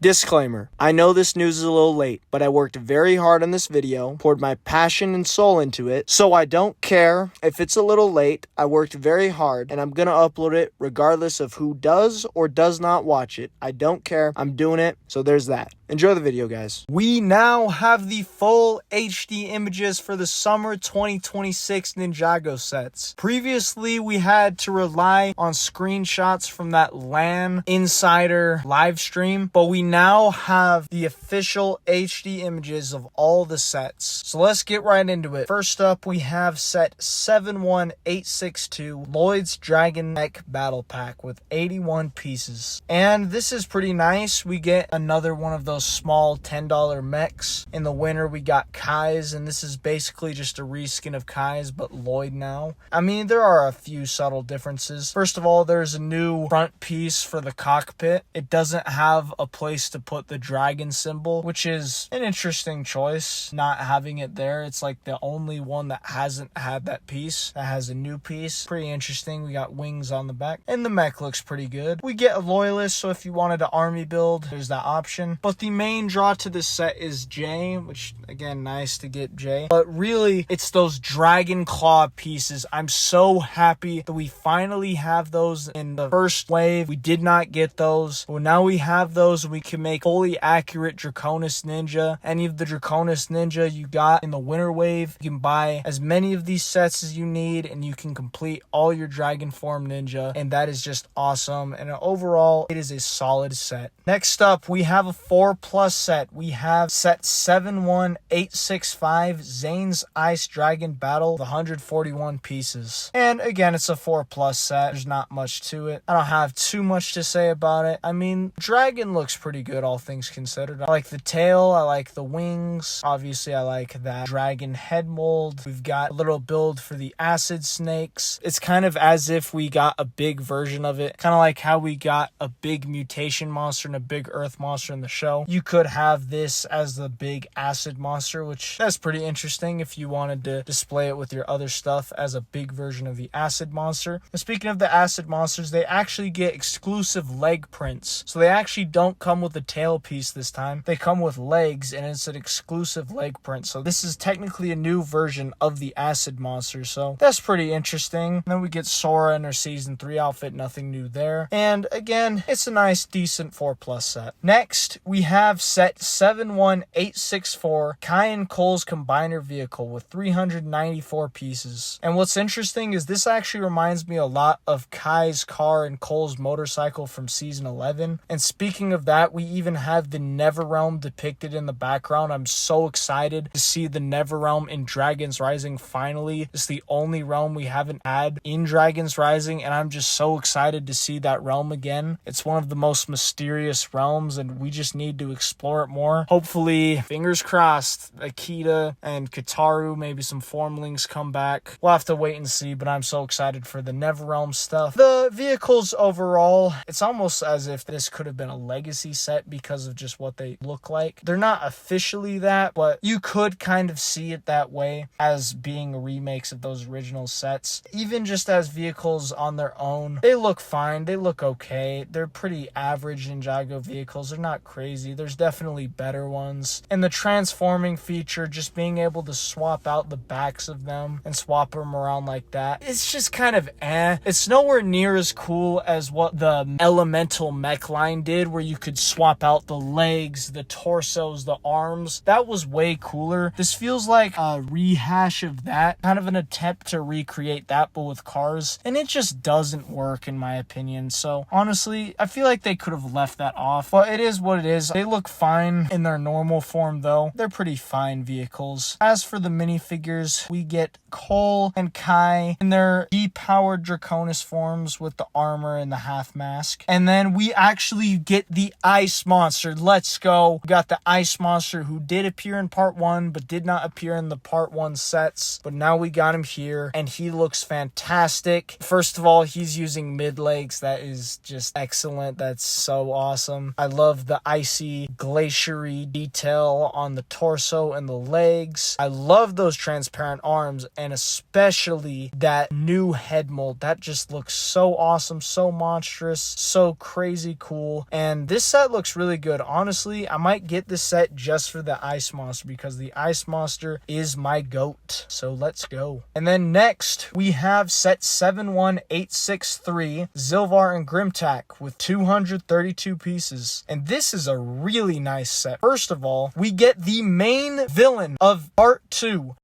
Disclaimer, I know this news is a little late, but I worked very hard on this video, poured my passion and soul into it, so I don't care if it's a little late. I worked very hard, and I'm gonna upload it regardless of who does or does not watch it. I don't care, I'm doing it, so there's that. Enjoy the video, guys. We now have the full HD images for the summer 2026 Ninjago sets. Previously, we had to rely on screenshots from that LAN Insider live stream, but we now have the official HD images of all the sets. So let's get right into it. First up, we have set 71862, Lloyd's Dragon Mech Battle Pack with 81 pieces. And this is pretty nice. We get another one of those small $10 mechs. In the winter, we got Kai's, and this is basically just a reskin of Kai's, but Lloyd now. I mean, there are a few subtle differences. First of all, there's a new front piece for the cockpit. It doesn't have a place to put the dragon symbol, which is an interesting choice, not having it there. It's like the only one that hasn't had that piece, that has a new piece. Pretty interesting. We got wings on the back, and the mech looks pretty good. We get a loyalist, so if you wanted to army build, there's that option. But the main draw to this set is Jay, which again, nice to get Jay. But really, it's those dragon claw pieces. I'm so happy that we finally have those in the first wave. We did not get those. Well, now we have those. We can make fully accurate Draconis Ninja. Any of the Draconis Ninja you got in the winter wave, you can buy as many of these sets as you need, and you can complete all your dragon form ninja, and that is just awesome. And overall, it is a solid set. Next up, we have a 4+ set. We have set 71865, Zane's Ice Dragon Battle with 141 pieces. And again, it's a 4+ set. There's not much to it. I don't have too much to say about it. I mean, dragon looks pretty good, all things considered. I like the tail. I like the wings. Obviously, I like that dragon head mold. We've got a little build for the acid snakes. It's kind of as if we got a big version of it. Kind of like how we got a big mutation monster and a big earth monster in the show. You could have this as the big acid monster, which that's pretty interesting if you wanted to display it with your other stuff as a big version of the acid monster. And speaking of the acid monsters, they actually get exclusive leg prints. So they actually don't come with a tail piece this time. They come with legs, and it's an exclusive leg print. So this is technically a new version of the acid monster. So that's pretty interesting. And then we get Sora in her season 3 outfit. Nothing new there. And again, it's a nice, decent 4+ set. Next, we have set 71864, Kai and Cole's Combiner Vehicle with 394 pieces. And what's interesting is this actually reminds me a lot of Kai's car and Cole's motorcycle from season 11. And speaking of that, we even have the Neverrealm depicted in the background. I'm so excited to see the Neverrealm in Dragon's Rising finally. It's the only realm we haven't had in Dragon's Rising, and I'm just so excited to see that realm again. It's one of the most mysterious realms, and we just need to explore it more. Hopefully, fingers crossed, Akita and Kataru, maybe some formlings come back. We'll have to wait and see, but I'm so excited for the Neverrealm stuff. The vehicles overall, it's almost as if this could have been a legacy set because of just what they look like. They're not officially that, but you could kind of see it that way as being remakes of those original sets. Even just as vehicles on their own, they look fine. They look okay. They're pretty average Ninjago vehicles. They're not crazy. There's definitely better ones. And the transforming feature, just being able to swap out the backs of them and swap them around like that, it's just kind of It's nowhere near as cool as what the Elemental mech line did, where you could swap out the legs, the torsos, the arms. That was way cooler. This feels like a rehash of that, kind of an attempt to recreate that, but with cars, and it just doesn't work in my opinion. So honestly, I feel like they could have left that off, but it is what it is. They look fine in their normal form though. They're pretty fine vehicles. As for the minifigures, we get Cole and Kai in their depowered Draconis forms with the armor and the half mask. And then we actually get the ice monster. Let's go. We got the ice monster who did appear in part 1 but did not appear in the part 1 sets, but now we got him here and he looks fantastic. First of all, he's using mid legs. That is just excellent. That's so awesome. I love the icy silky, glaciery detail on the torso and the legs. I love those transparent arms, and especially that new head mold. That just looks so awesome, so monstrous, so crazy cool. And this set looks really good. Honestly, I might get this set just for the Ice Monster, because the Ice Monster is my GOAT. So let's go. And then next, we have set 71863, Zilvar and Grimtack with 232 pieces. And this is a really nice set. First of all, we get the main villain of part 2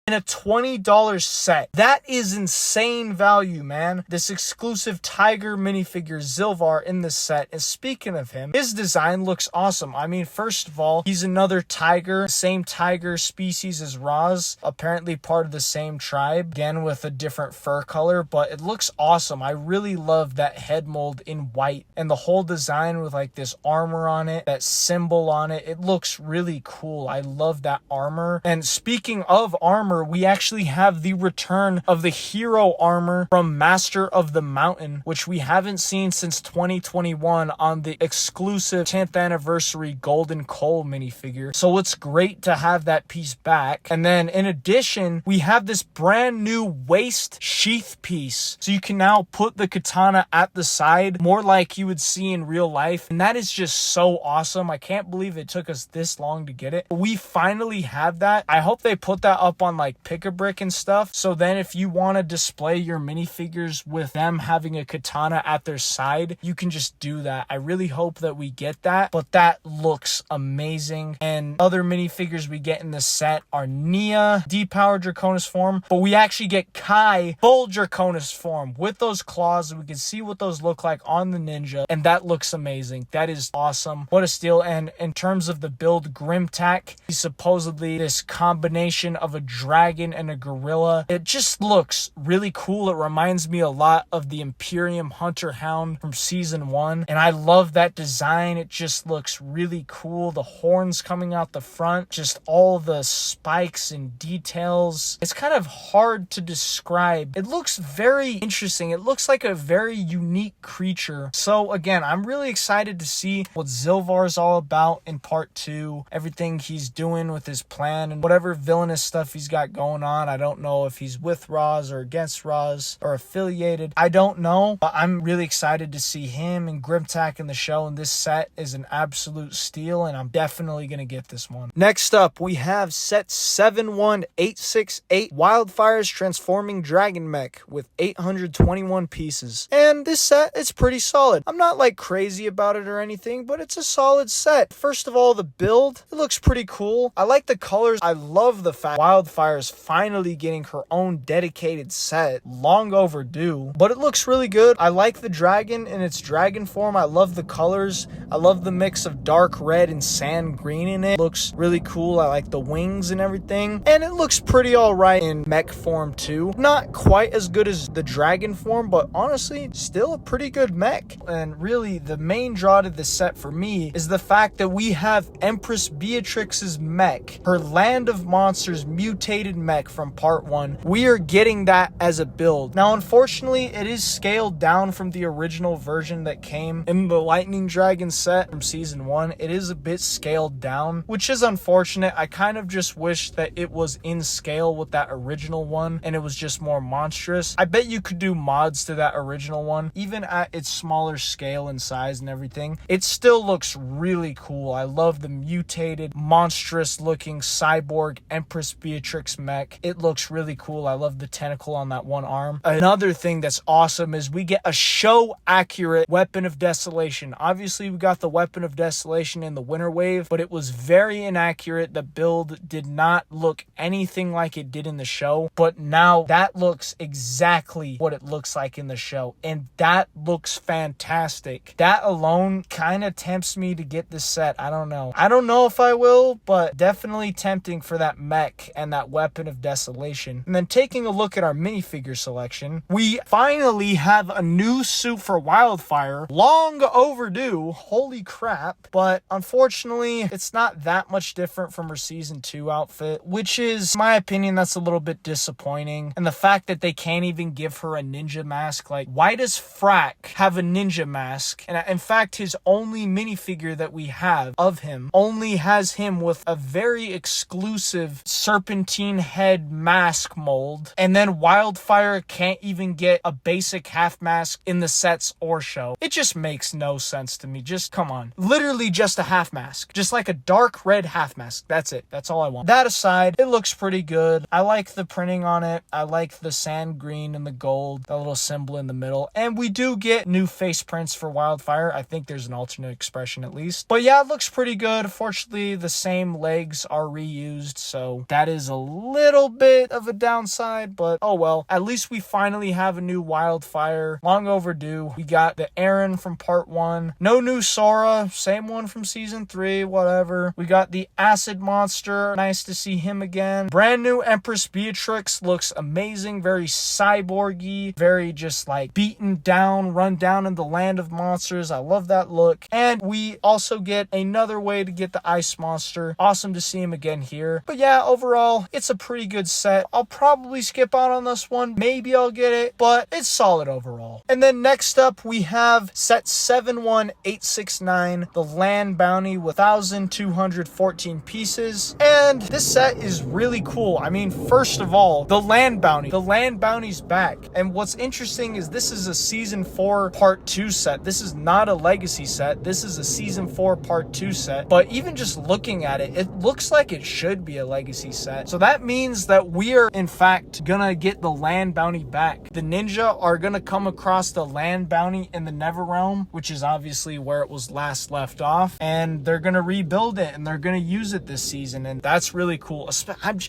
in a $20 set. That is insane value, man. This exclusive tiger minifigure Zilvar in this set. And speaking of him, his design looks awesome. I mean, first of all, he's another tiger, same tiger species as Roz, apparently part of the same tribe, again with a different fur color, but it looks awesome. I really love that head mold in white and the whole design with like this armor on it, that symbol on it. It looks really cool. I love that armor. And speaking of armor, we actually have the return of the hero armor from Master of the Mountain, which we haven't seen since 2021 on the exclusive 10th anniversary Golden Coal minifigure. So it's great to have that piece back. And then in addition, we have this brand new waist sheath piece. So you can now put the katana at the side, more like you would see in real life. And that is just so awesome. I can't believe it took us this long to get it. But we finally have that. I hope they put that up on like Pick-a-Brick and stuff, so then if you want to display your minifigures with them having a katana at their side, you can just do that. I really hope that we get that, but that looks amazing. And other minifigures we get in the set are Nia, depowered Draconis form, but we actually get Kai, full Draconis form with those claws, and we can see what those look like on the ninja, and that looks amazing. That is awesome. What a steal. And in terms of the build, Grimtack, he's supposedly this combination of a dragon and a gorilla. It just looks really cool. It reminds me a lot of the Imperium Hunter Hound from season 1, and I love that design. It just looks really cool. The horns coming out the front, just all the spikes and details. It's kind of hard to describe. It looks very interesting. It looks like a very unique creature. So again, I'm really excited to see what Zilvar's all about in part 2, everything he's doing with his plan and whatever villainous stuff he's got going on. I don't know if he's with Roz or against Roz or affiliated. I don't know, but I'm really excited to see him and Grimtack in the show, and this set is an absolute steal, and I'm definitely going to get this one. Next up, we have set 71868, Wildfire's Transforming Dragon Mech with 821 pieces. And this set is pretty solid. I'm not like crazy about it or anything, but it's a solid set. First of all, the build, it looks pretty cool. I like the colors. I love the fact Wildfire's finally getting her own dedicated set. Long overdue, but it looks really good. I like the dragon in its dragon form. I love the colors. I love the mix of dark red and sand green in it. Looks really cool. I like the wings and everything, and it looks pretty alright in mech form too. Not quite as good as the dragon form, but honestly still a pretty good mech. And really the main draw to this set for me is the fact that we have Empress Beatrix's mech, her Land of Monsters mutated mech from part 1. We are getting that as a build. Now unfortunately it is scaled down from the original version that came in the Lightning Dragon set from season 1. It is a bit scaled down, which is unfortunate. I kind of just wish that it was in scale with that original one and it was just more monstrous. I bet you could do mods to that original one, even at its smaller scale and size and everything. It still looks really cool. I love the mutated, monstrous looking cyborg Empress Beatrix mech. It looks really cool. I love the tentacle on that one arm. Another thing that's awesome is we get a show accurate Weapon of Desolation. Obviously we got the Weapon of Desolation in the Winter Wave, but it was very inaccurate. The build did not look anything like it did in the show, but now that looks exactly what it looks like in the show, and that looks fantastic. That alone kind of tempts me to get this set. I don't know if I will, but definitely tempting for that mech and that weapon Weapon of Desolation. And then taking a look at our minifigure selection, we finally have a new suit for Wildfire. Long overdue, holy crap. But unfortunately, it's not that much different from her season 2 outfit, which is, in my opinion, that's a little bit disappointing. And the fact that they can't even give her a ninja mask, like, why does Frack have a ninja mask? And in fact, his only minifigure that we have of him only has him with a very exclusive serpentine head mask mold. And then Wildfire can't even get a basic half mask in the sets or show. It just makes no sense to me. Just come on. Literally just a half mask. Just like a dark red half mask. That's it. That's all I want. That aside, it looks pretty good. I like the printing on it. I like the sand green and the gold, the little symbol in the middle. And we do get new face prints for Wildfire. I think there's an alternate expression at least. But yeah, it looks pretty good. Fortunately, the same legs are reused, so that is a little bit of a downside, but oh well. At least we finally have a new Wildfire. Long overdue. We got the Aaron from part 1. No new Sora. Same one from season 3, whatever. We got the Acid Monster. Nice to see him again. Brand new Empress Beatrix. Looks amazing. Very cyborgy. Very just like beaten down, run down in the land of monsters. I love that look. And we also get another way to get the Ice Monster. Awesome to see him again here. But yeah, overall, it's a pretty good set. I'll probably skip out on this one. Maybe I'll get it, but it's solid overall. And then next up, we have set 71869, the Land Bounty with 1,214 pieces. And this set is really cool. I mean, first of all, the Land Bounty. The Land Bounty's back. And what's interesting is this is a season 4 part 2 set. This is not a legacy set. This is a season 4 part 2 set. But even just looking at it, it looks like it should be a legacy set. So that means that we are in fact gonna get the Land Bounty back. The ninja are gonna come across the Land Bounty in the Neverrealm, which is obviously where it was last left off, and they're gonna rebuild it and they're gonna use it this season, and that's really cool.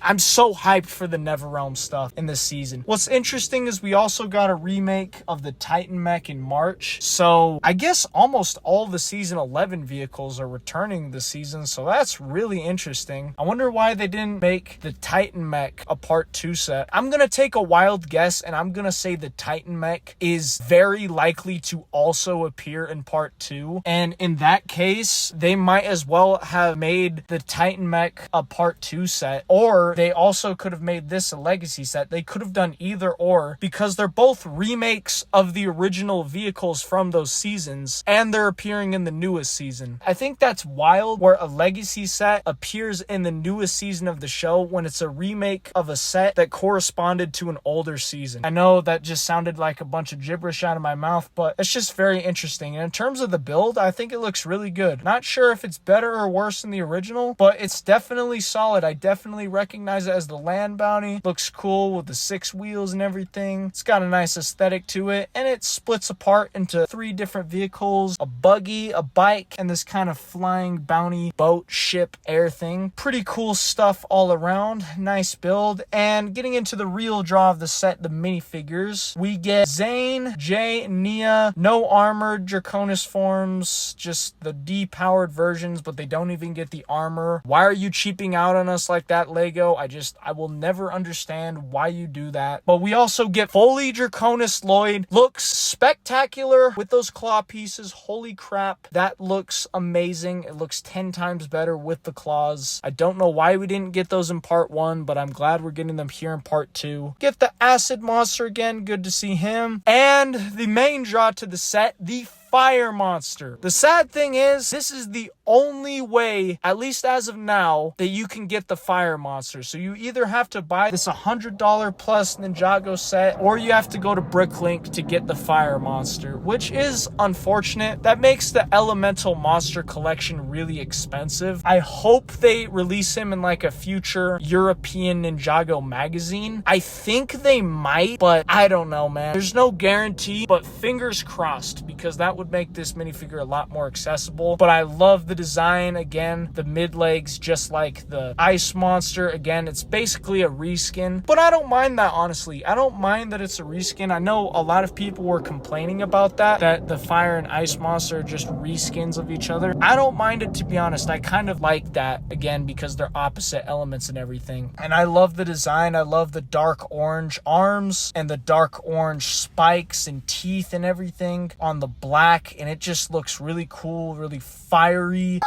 I'm so hyped for the Neverrealm stuff in this season. What's interesting is we also got a remake of the Titan mech in March, so I guess almost all the season 11 vehicles are returning this season, so that's really interesting. I wonder why they didn't make the Titan mech a part 2 set. I'm gonna take a wild guess and I'm gonna say the Titan mech is very likely to also appear in part 2, and in that case they might as well have made the Titan mech a part 2 set, or they also could have made this a legacy set. They could have done either or, because they're both remakes of the original vehicles from those seasons and they're appearing in the newest season. I think that's wild where a legacy set appears in the newest season of the show when it's a remake of a set that corresponded to an older season. I know that just sounded like a bunch of gibberish out of my mouth, but it's just very interesting. And in terms of the build, I think it looks really good. Not sure if it's better or worse than the original, but it's definitely solid. I definitely recognize it as the Land Bounty. Looks cool with the 6 wheels and everything. It's got a nice aesthetic to it, and it splits apart into 3 different vehicles: a buggy, a bike, and this kind of flying bounty boat ship air thing. Pretty cool stuff all around. Nice build. And getting into the real draw of the set, the minifigures, we get Zane, Jay, Nia, no armored Draconis forms, just the depowered versions, but they don't even get the armor. Why are you cheaping out on us like that, Lego? I will never understand why you do that. But we also get fully Draconis Lloyd. Looks spectacular with those claw pieces. Holy crap, that looks amazing. It looks 10 times better with the claws. I don't know why we didn't get those in part 1, but I'm glad we're getting them here in part 2. Get the Acid Monster again. Good to see him. And the main draw to the set, the Fire Monster. The sad thing is, this is the only way, at least as of now, that you can get the Fire Monster. So you either have to buy this $100 plus Ninjago set, or you have to go to Bricklink to get the Fire Monster, which is unfortunate. That makes the Elemental Monster collection really expensive. I hope they release him in like a future European Ninjago magazine. I think they might, but I don't know, man. There's no guarantee, but fingers crossed, because that would would make this minifigure a lot more accessible. But I love the design. Again, the mid legs, just like the ice monster. Again, it's basically a reskin, but I don't mind that, honestly. I don't mind that it's a reskin. I know a lot of people were complaining about that the fire and ice monster are just reskins of each other. I don't mind it, to be honest. I kind of like that, again, because they're opposite elements and everything. And I love the design. I love the dark orange arms and the dark orange spikes and teeth and everything on the black, and it just looks really cool, really fiery.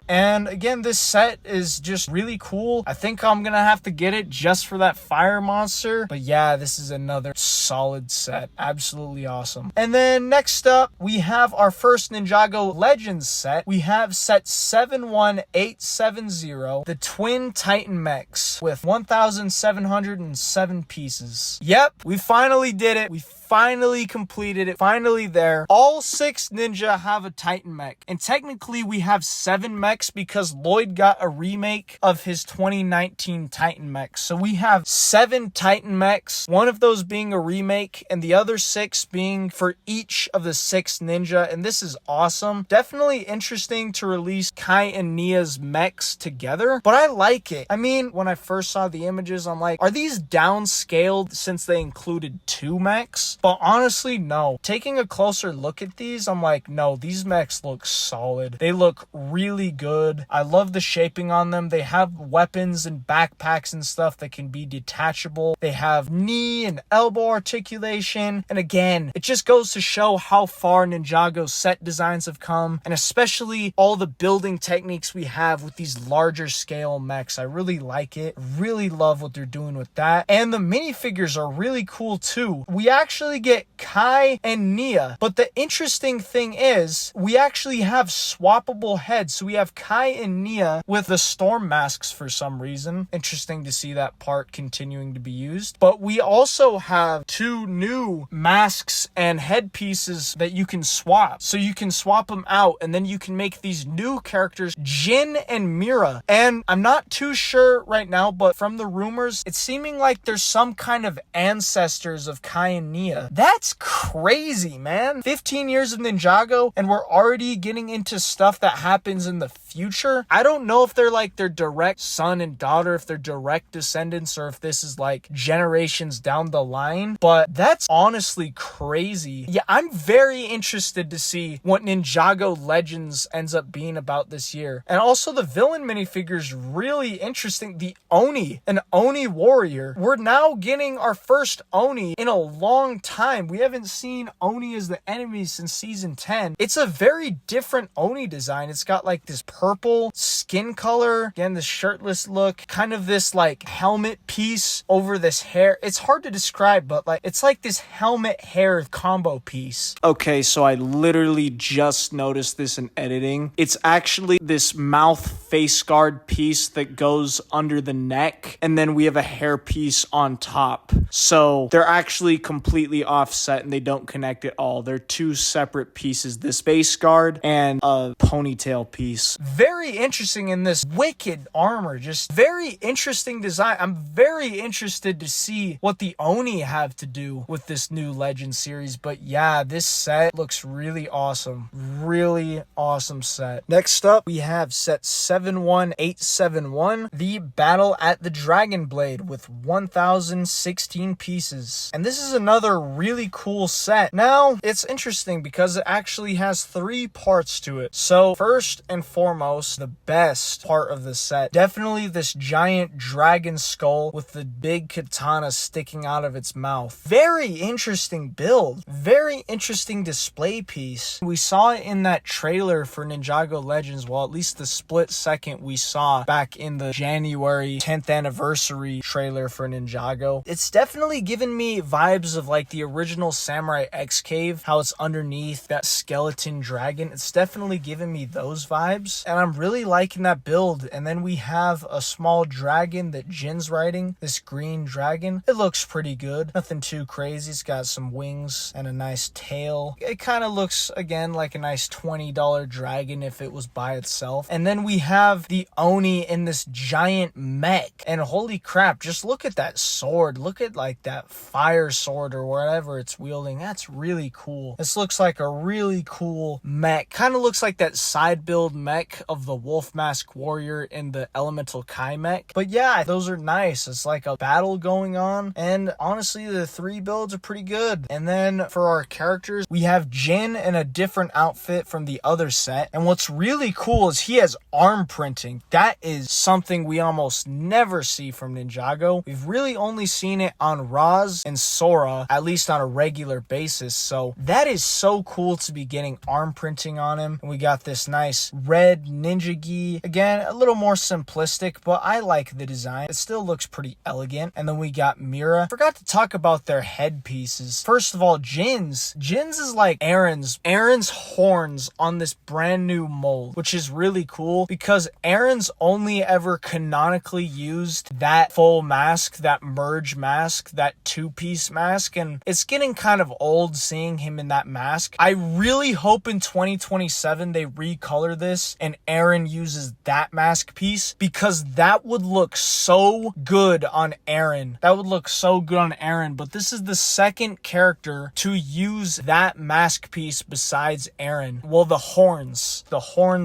And again, this set is just really cool. I think I'm gonna have to get it just for that fire monster. But yeah, this is another solid set. Absolutely awesome. And then next up, we have our first Ninjago Legends set. We have set 71870, the Twin Titan Mechs with 1,707 pieces. Yep, we finally did it. We finally completed it. Finally there. All 6 Ninja have a Titan mech. And technically we have 7 mechs because Lloyd got a remake of his 2019 Titan mech. So we have 7 Titan mechs, one of those being a remake and the other 6 being for each of the 6 Ninja. And this is awesome. Definitely interesting to release Kai and Nia's mechs together, but I like it. I mean, when I first saw the images, I'm like, are these downscaled since they included 2 mechs? But honestly, no. Taking a closer look at these, I'm like, no, these mechs look solid. They look really good. I love the shaping on them. They have weapons and backpacks and stuff that can be detachable. They have knee and elbow articulation. And again, it just goes to show how far Ninjago's set designs have come, and especially all the building techniques we have with these larger scale mechs. I really like it. Really love what they're doing with that. And the minifigures are really cool too. We actually get Kai and Nia, but the interesting thing is we actually have swappable heads. So we have Kai and Nia with the storm masks for some reason. Interesting to see that part continuing to be used. But we also have 2 new masks and headpieces that you can swap. So you can swap them out and then you can make these new characters, Jin and Mira. And I'm not too sure right now, but from the rumors, it's seeming like there's some kind of ancestors of Kai and Nia. That's crazy, man. 15 years of Ninjago and we're already getting into stuff that happens in the future. I don't know if they're like their direct son and daughter, if they're direct descendants, or if this is like generations down the line, but that's honestly crazy. Yeah, I'm very interested to see what Ninjago Legends ends up being about this year. And also the villain minifigures, really interesting. The Oni, an Oni warrior. We're now getting our first Oni in a long time. We haven't seen Oni as the enemy since season 10. It's a very different Oni design. It's got like this purple skin color, again this shirtless look, kind of this like helmet piece over this hair. It's hard to describe, but like it's like this helmet hair combo piece. Okay, so I literally just noticed this in editing. It's actually this mouth face guard piece that goes under the neck, and then we have a hair piece on top. So they're actually completely offset and they don't connect at all. They're 2 separate pieces, this face guard and a ponytail piece. Very interesting in this wicked armor, just very interesting design. I'm very interested to see what the Oni have to do with this new Legend series. But yeah, this set looks really awesome. Really awesome set. Next up, we have set 71871, the Battle at the Dragon Blade with 1,016 pieces. And this is another really cool set. Now, it's interesting because it actually has 3 parts to it. So first and foremost, the best part of the set, definitely this giant dragon skull with the big katana sticking out of its mouth. Very interesting build. Very interesting display piece. We saw it in that trailer for Ninjago Legends, well, at least the split second we saw back in the January 10th anniversary trailer for Ninjago. It's definitely given me vibes of like the original Samurai X Cave, how it's underneath that skeleton dragon. It's definitely given me those vibes. and I'm really liking that build. And then we have a small dragon that Jin's riding, this green dragon. It looks pretty good. Nothing too crazy. It's got some wings and a nice tail. It kind of looks, again, like a nice $20 dragon if it was by itself. And then we have the Oni in this giant mech. And holy crap, just look at that sword. Look at like that fire sword or whatever it's wielding. That's really cool. This looks like a really cool mech. Kind of looks like that side build mech of the Wolf Mask Warrior in the Elemental Kai mech. But yeah, those are nice. It's like a battle going on. And honestly, the 3 builds are pretty good. And then for our characters, we have Jin in a different outfit from the other set. And what's really cool is he has arm printing. That is something we almost never see from Ninjago. We've really only seen it on Roz and Sora, at least on a regular basis. So that is so cool to be getting arm printing on him. And we got this nice red Ninjagi. Again, a little more simplistic, but I like the design. It still looks pretty elegant. And then we got Mira. Forgot to talk about their headpieces. First of all, Jin's is like Aaron's horns on this brand new mold, which is really cool because Aaron's only ever canonically used that full mask, that merge mask, that 2-piece mask, and it's getting kind of old seeing him in that mask. I really hope in 2027 they recolor this and Aaron uses that mask piece because that would look so good on Aaron. That would look so good on Aaron, but this is the second character to use that mask piece besides Aaron. Well, the horns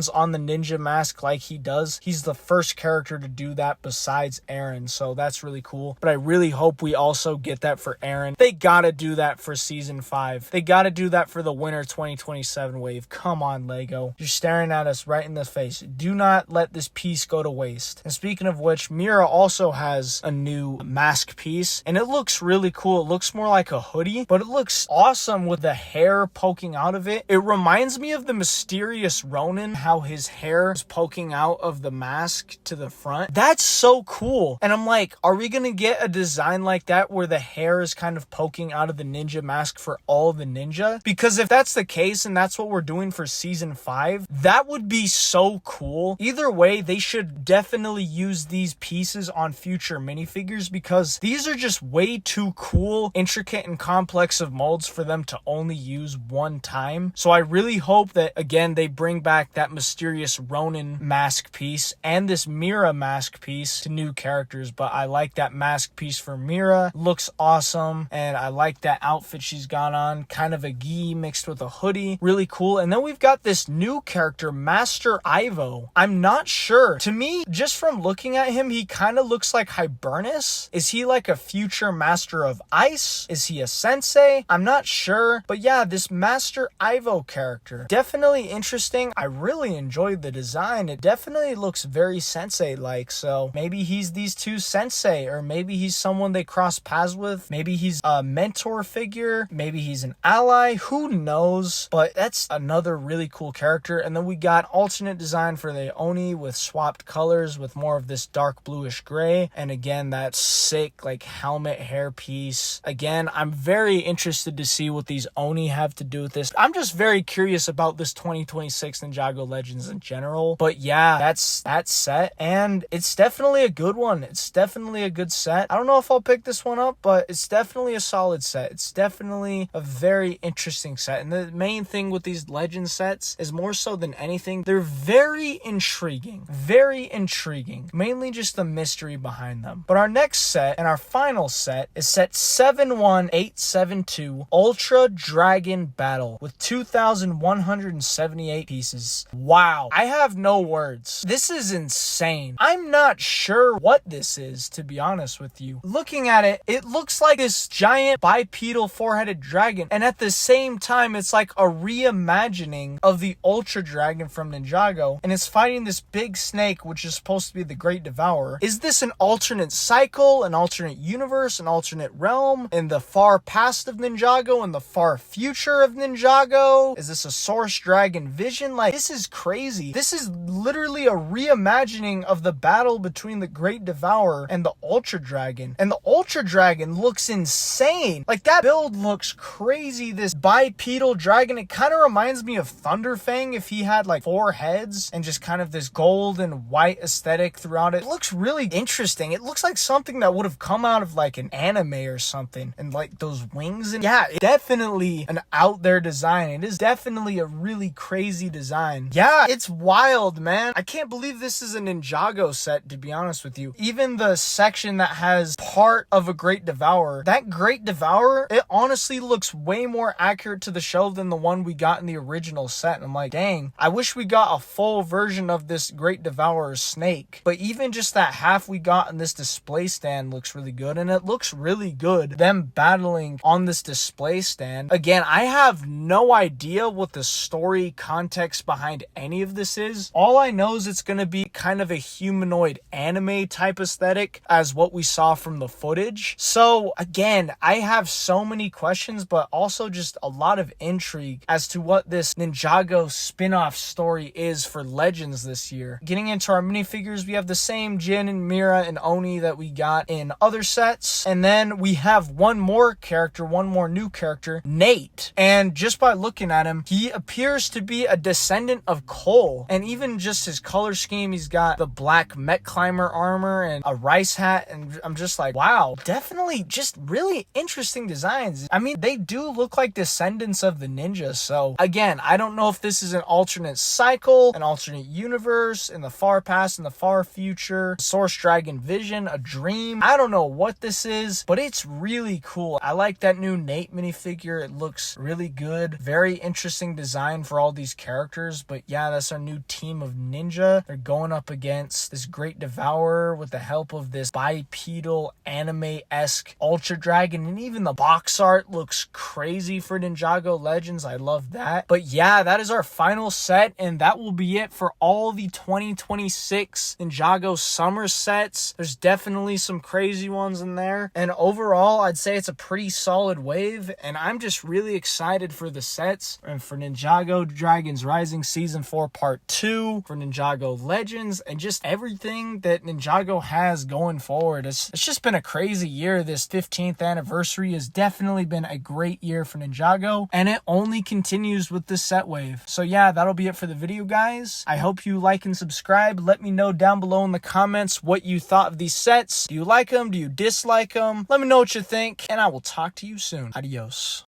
on the ninja mask like he does, he's the first character to do that besides Aaron, so that's really cool. But I really hope we also get that for Aaron. They gotta do that for season 5. They gotta do that for the winter 2027 wave. Come on, Lego. You're staring at us right in the face. Do not let this piece go to waste. And speaking of which, Mira also has a new mask piece, and it looks really cool. It looks more like a hoodie, but it looks awesome with the hair poking out of it. It reminds me of the mysterious Ronin, how his hair is poking out of the mask to the front. That's so cool. And I'm like, are we gonna get a design like that where the hair is kind of poking out of the ninja mask for all the ninja? Because if that's the case and that's what we're doing for season 5, that would be so cool. Either way, they should definitely use these pieces on future minifigures because these are just way too cool, intricate, and complex of molds for them to only use one time. So I really hope that, again, they bring back that mysterious Ronin mask piece and this Mira mask piece to new characters. But I like that mask piece for Mira. Looks awesome. And I like that outfit she's got on. Kind of a gi mixed with a hoodie. Really cool. And then we've got this new character, Master Ivo. I'm not sure. To me, just from looking at him, he kind of looks like Hibernus. Is he like a future Master of Ice? Is he a sensei? I'm not sure. But yeah, this Master Ivo character, definitely interesting. I really enjoyed the design. It definitely looks very sensei-like. So maybe he's these two sensei, or maybe he's someone they cross paths with. Maybe he's a mentor figure. Maybe he's an ally. Who knows? But that's another really cool character. And then we got alternate design for the Oni with swapped colors with more of this dark bluish gray. And again, that sick like helmet hair piece. Again, I'm very interested to see what these Oni have to do with this. I'm just very curious about this 2026 Ninjago Legends in general. But yeah, that's that set. And it's definitely a good one. It's definitely a good set. I don't know if I'll pick this one up, but it's definitely a solid set. It's definitely a very interesting set. And the main thing with these Legend sets is more so than anything, they're very intriguing. Very intriguing. Mainly just the mystery behind them. But our next set and our final set is set 71872 Ultra Dragon Battle with 2,178 pieces. Wow. I have no words. This is insane. I'm not sure what this is, to be honest with you. Looking at it, it looks like this giant bipedal four-headed dragon, and at the same time, it's like a reimagining of the Ultra Dragon from Ninjago, and it's fighting this big snake, which is supposed to be the Great Devourer. Is this an alternate cycle, an alternate universe, an alternate realm, in the far past of Ninjago, in the far future of Ninjago? Is this a Source Dragon vision? Like, this is crazy. This is literally a reimagining of the battle between the Great Devourer and the Ultra Dragon. And the Ultra Dragon looks insane. Like, that build looks crazy. This bipedal dragon, it kind of reminds me of Thunderfang if he had like 4 heads. heads and just kind of this gold and white aesthetic throughout it. It looks really interesting. It looks like something that would have come out of like an anime or something, and like those wings. And yeah, it's definitely an out there design. It is definitely a really crazy design. Yeah, it's wild, man. I can't believe this is a Ninjago set, to be honest with you. Even the section that has part of a Great Devourer, that Great Devourer, it honestly looks way more accurate to the show than the one we got in the original set. And I'm like, dang, I wish we got a full version of this Great Devourer snake. But even just that half we got in this display stand looks really good, and it looks really good them battling on this display stand. Again, I have no idea what the story context behind any of this is. All I know is it's going to be kind of a humanoid anime type aesthetic as what we saw from the footage. So again, I have so many questions, but also just a lot of intrigue as to what this Ninjago spin-off story is for Legends this year. Getting into our minifigures, we have the same Jin and Mira and Oni that we got in other sets. And then we have one more character, one more new character, Nate. And just by looking at him, he appears to be a descendant of Cole. And even just his color scheme, he's got the black mech climber armor and a rice hat. And I'm just like, wow, definitely just really interesting designs. I mean, they do look like descendants of the ninjas. So again, I don't know if this is an alternate cycle, an alternate universe, in the far past, in the far future, Source Dragon Vision, a dream. I don't know what this is, but it's really cool. I like that new Nate minifigure. It looks really good. Very interesting design for all these characters. But yeah, that's our new team of ninja. They're going up against this Great Devourer with the help of this bipedal anime-esque Ultra Dragon. And even the box art looks crazy for Ninjago Legends. I love that. But yeah, that is our final set, and that will be it for all the 2026 Ninjago summer sets. There's definitely some crazy ones in there, and overall I'd say it's a pretty solid wave, and I'm just really excited for the sets and for Ninjago Dragons Rising Season 4 Part 2, for Ninjago Legends, and just everything that Ninjago has going forward. It's just been a crazy year. This 15th anniversary has definitely been a great year for Ninjago, and it only continues with this set wave. So yeah, that'll be it for the video, guys. I hope you like and subscribe. Let me know down below in the comments what you thought of these sets. Do you like them? Do you dislike them? Let me know what you think, and I will talk to you soon. Adios.